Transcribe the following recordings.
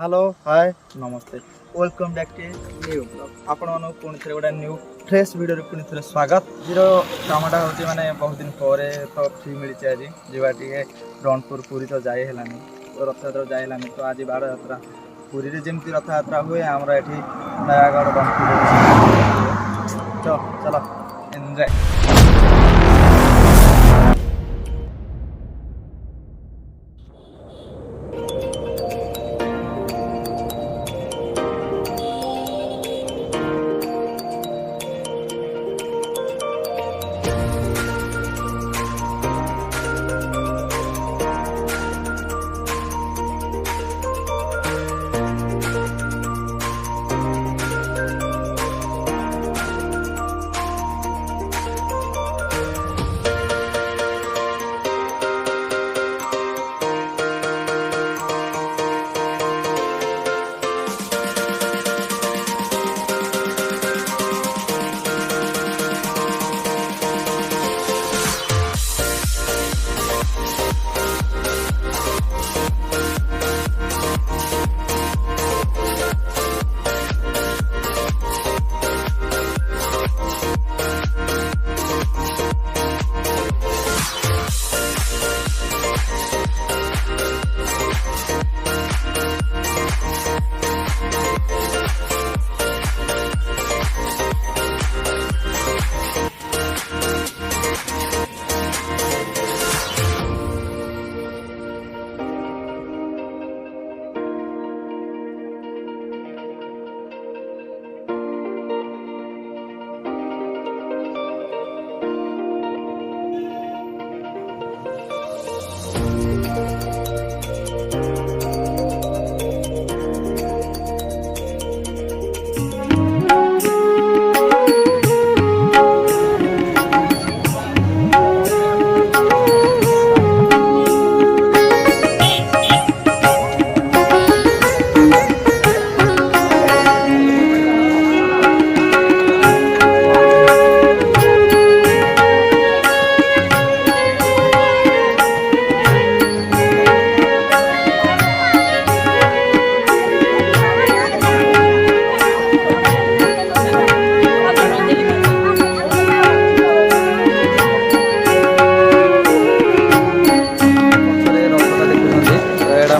Hello hi नमस्ते welcome back to new blog आपण मानक पुणी थे गोटे न्यू फ्रेश वीडियो पुणी थे स्वागत जीरो कामटा हूँ माने बहुत दिन पर तो फ्री मिली आज जीवा टे रणपुर पुरी तो जाए हेलानी तो रथयात्रा जाए हेलानी तो आज बार यात्रा पुरी रे जमती रथयात्रा हुए आमर एठी नयागढ़ रणपुर तो चलो एंजॉय।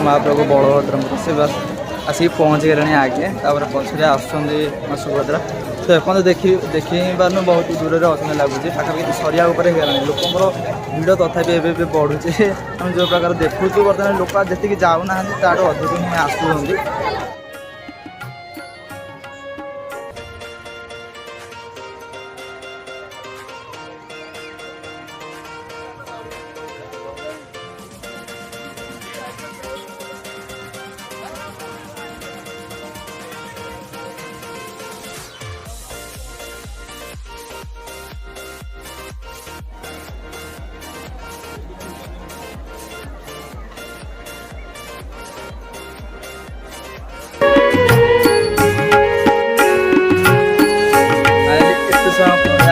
महाप्रभु बड़भद्र से बस आसिक पहुँच गए आगे तापर पछरे आसुँच सुभद्रा तो एपन देखी पार्न बहुत दूर से असना लगुच पाखापाखि सरिया लोक भिड़ तथापि एवं बढ़ुचे आम जो प्रकार देखु बर्तमान लोक जी जाऊना ताठू अधिक ही आसुँच।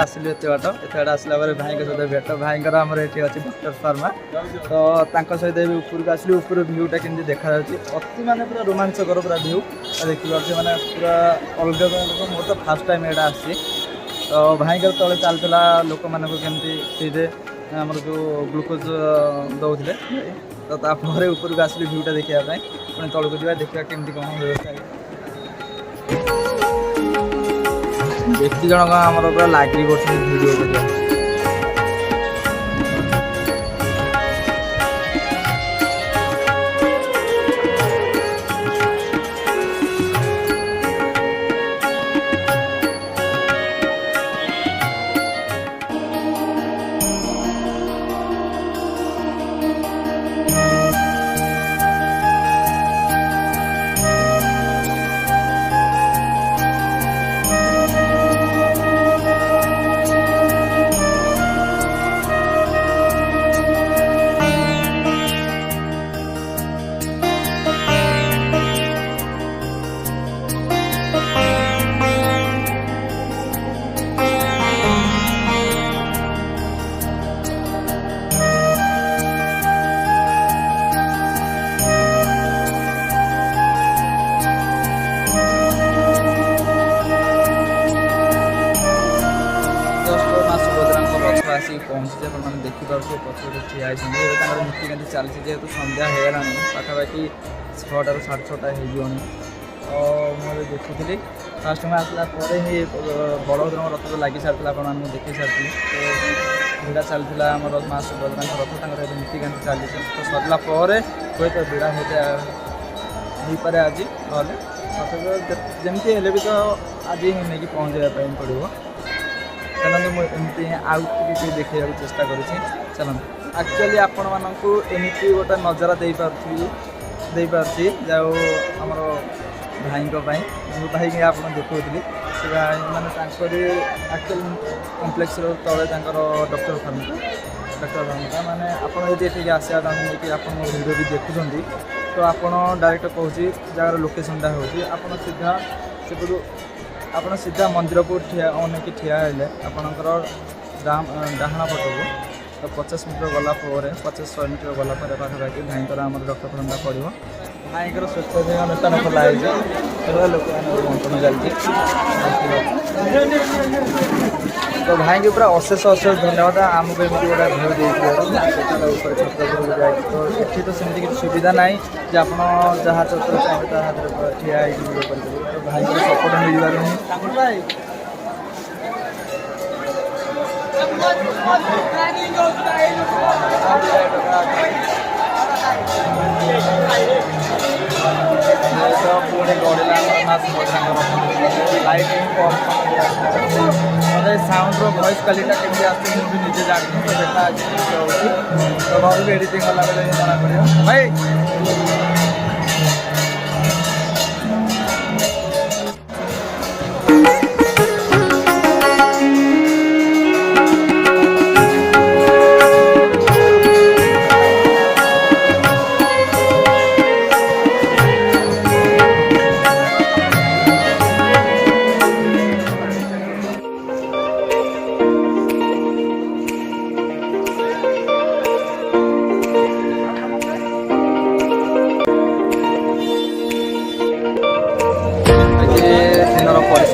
आसलु एत बाट एत आसला भाई सहित भेट भाई ये अच्छे डॉक्टर फार्मा तो सहित ऊपर आसलु ऊपर भ्यूटा केमती देखा अति माने पूरा रोमांचकर पूरा भ्यू देखिए मैंने पूरा अलग मोर तो फास्ट टाइम यहाँ आसी तो भाई तले चलता लोक मान केमती फ्रीरे आम जो ग्लुकोज दौले तो तापर ऊपर आसलु भ्यूटा देखापी पुणी तौक जा देखा केमती कौन व्यवस्था व्यक्ति जनक आम पूरा लगे भिडियो करने ଟିକେ ପଛରେ ଠିଆ ହେଇଛନ୍ତି ଏବେ ତାଙ୍କର ନୀତିକାନ୍ତି ଚାଲିଛି ଯେହେତୁ ସନ୍ଧ୍ୟା ହେଇଗଲାଣି ପାଖାପାଖି 6ଟାରୁ 6:30 ହେଇଯିବଣି ତ ମୁଁ ଏବେ ଦେଖୁଥିଲି ଫାଷ୍ଟ ମୁଁ ଆସିଲା ପରେ ହିଁ ବଳଭଦ୍ରଙ୍କ ରଥ ତ ଲାଗି ସାରିଥିଲା ଆପଣମାନଙ୍କୁ ଦେଖାଇ ସାରିଥିଲି ତ ଭିଡ଼ା ଚାଲିଥିଲା ଆମର ମା ସୁଭଦ୍ରାଙ୍କ ରଥ ତାଙ୍କର ଏବେ ନୀତିକାନ୍ତି ଚାଲିଛି ତ ସରିଲା ପରେ ହୁଏତ ଭିଡ଼ା ହେଇପାରେ ଆଜି ନହେଲେ ଯେମିତି ହେଲେ ବି ତ ଆଜି ହିଁ ନେଇକି ପହଞ୍ଚାଇବା ପାଇଁ ପଡ଼ିବ ଚାଲନ୍ତୁ ମୁଁ ଏମିତି ଆଉ ଟିକେ ଦେଖାଇବାକୁ ଚେଷ୍ଟା କରୁଛି ଚାଲନ୍ତୁ ଆକ୍ଚୁଆଲି ଆପଣମାନଙ୍କୁ ଏମିତି ଗୋଟେ ନଜରା ଦେଇପାରୁଛି ଯାଉ ଆମର ଭାଇଙ୍କ ପାଇଁ ଯେଉଁ ଭାଇକି ଆପଣ ଦେଖାଉଥିଲି ସେ ଭାଇ ମାନେ ତାଙ୍କରି ଆକ୍ଚୁଆଲି କମ୍ପ୍ଲେକ୍ସର ତଳେ ତାଙ୍କର ଡକ୍ଟର ଫାର୍ମଟା ମାନେ ଆପଣ ଯଦି ଏଠିକି ଆସିବା ତାଙ୍କୁ ନେଇକି ଆପଣ ମୋ ଭିଡ଼ିଓ ବି ଦେଖୁଛନ୍ତି ତ ଆପଣ ଡାଇରେକ୍ଟ କହୁଛି ଜାଗାର ଲୋକେସନଟା ହେଉଛି ଆପଣ ସିଧା ମନ୍ଦିରକୁ ଅନେଇକି ଠିଆ ହେଲେ ଆପଣଙ୍କର ଡାହାଣ ପଟକୁ ତ 50 ମିଟର ଗଲା ପରେ 50-100 ମିଟର ଗଲା ପରେ ପାଖାପାଖି ଭାଇଙ୍କର ଆମର ଡକ୍ଟର ଫାର୍ମଟା ପଡ଼ିବ ଭାଇଙ୍କର ସ୍ୱଚ୍ଛତା ଅନୁଷ୍ଠାନ ଖୋଲା ହେଇଛି ଲୋକମାନଙ୍କ ବଣ୍ଟନ ଚାଲିଛି ତ ଭାଇଙ୍କୁ ପୁରା ଅଶେଷ ଧନ୍ୟବାଦ ଆମକୁ ଏମିତି ଗୋଟେ ଭିଉ ଦେଇଥିବାରୁ ଉପରେ ଛତ୍ରପୁରକୁ ଯାଇଛି ତ ଏଠି ତ ସେମିତି କିଛି ସୁବିଧା ନାହିଁ ଯେ ଆପଣ ଯାହା ଚତ୍ର ଚାହିଁବେ ତା ହାତରେ ଠିଆ ହେଇକି ଭିଡ଼ିଓ କରିପାରିବେ ତ ଭାଇଙ୍କର ସପୋର୍ଟ ମିଳିବାରୁ ହିଁ ପୁଣି ଗଡ଼ିଲା ମା ସୁଭଦ୍ରାଙ୍କ ଲାଇଟିଂ ମୋତେ ସାଉଣ୍ଡର ଭଏସ୍ କ୍ୱାଲିଟିଟା କେମିତି ଆସୁଛି ମୁଁ ବି ନିଜେ ଜାଣିନି ତ ଦେଖା ହେଉଛି ତ ଘରକୁ ଏଡ଼ିଟିଂ କଲାବେଳେ ଜଣାପଡ଼ିବ ଭାଇ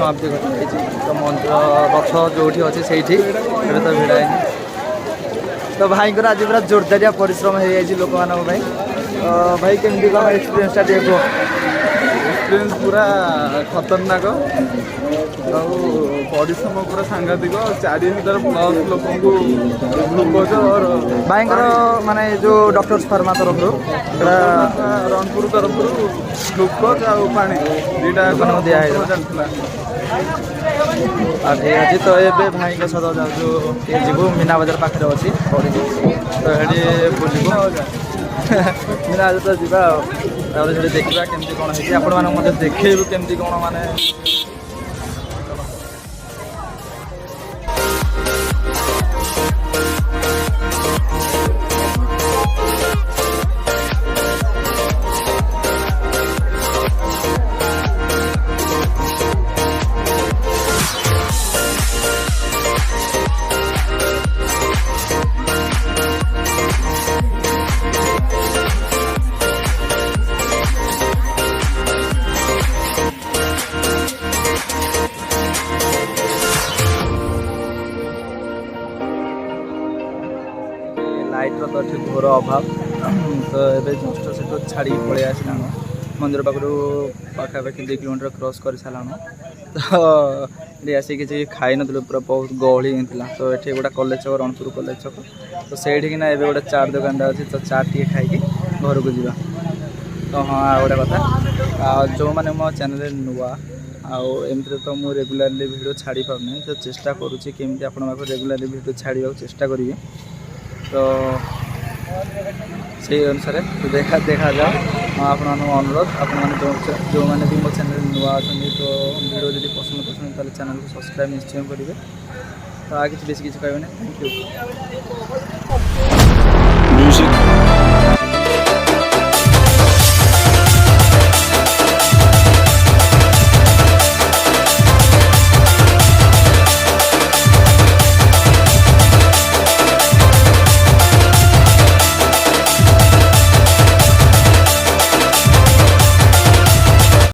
समाप्ति घटी तो मंदिर रथ जो अच्छे से तो भिड़ा तो भाई आज पूरा जोरदारिया परिश्रम हो लोक मान भाई केमती कौन एक्सपीरियंसटा देखो एक्सपीरियंस पूरा खतरनाक परिश्रम पूरा सांघातिक 4000 प्लस लोक ग्लूकोज और भाई माने जो डॉक्टर्स फार्मा तरफ रणपुर तरफ ग्लूकोज और पानी दुईटा दिया चलता ठीक अच्छे तो ये भाई सह जाऊँ जीवु मीना बजार पाखे अच्छी तो ये बुलू मीना बजार तो जावा देखा केमती कौन है आपण मैंने देखू केमती कौन माने लाइट्र तो ये घोर अभाव तो ये जस्ट से छाड़ी पलि आसला मंदिर पाखु पाखापाखि 2 किलोमीटर क्रॉस कर सारा तो ये आसिक किसी खाई नु पूरा बहुत गहली होता तो ये गोटे कॉलेज छक रणपुर कॉलेज छक तो सहीठिना ए गोटे चाट दुकान अच्छी तो चाट टे खाई घर को जा तो हाँ गोटे कथा जो मैंने मो चैनल नुआ आमती तो मुझे रेगुलाली वीडियो छाड़ी पारना तो चेष्टा करुँची केमती आप रेगुलाली वीडियो छाड़ा चेष्टा करी तो से अनुसार देखा जाओ आप अनुरोध आप जो मैंने भी मो चैनल नुआ अच्छा तो वीडियो जब पसंद कर चैनल को सब्सक्राइब निश्चय करेंगे तो आगे किसी कहना थैंक यू।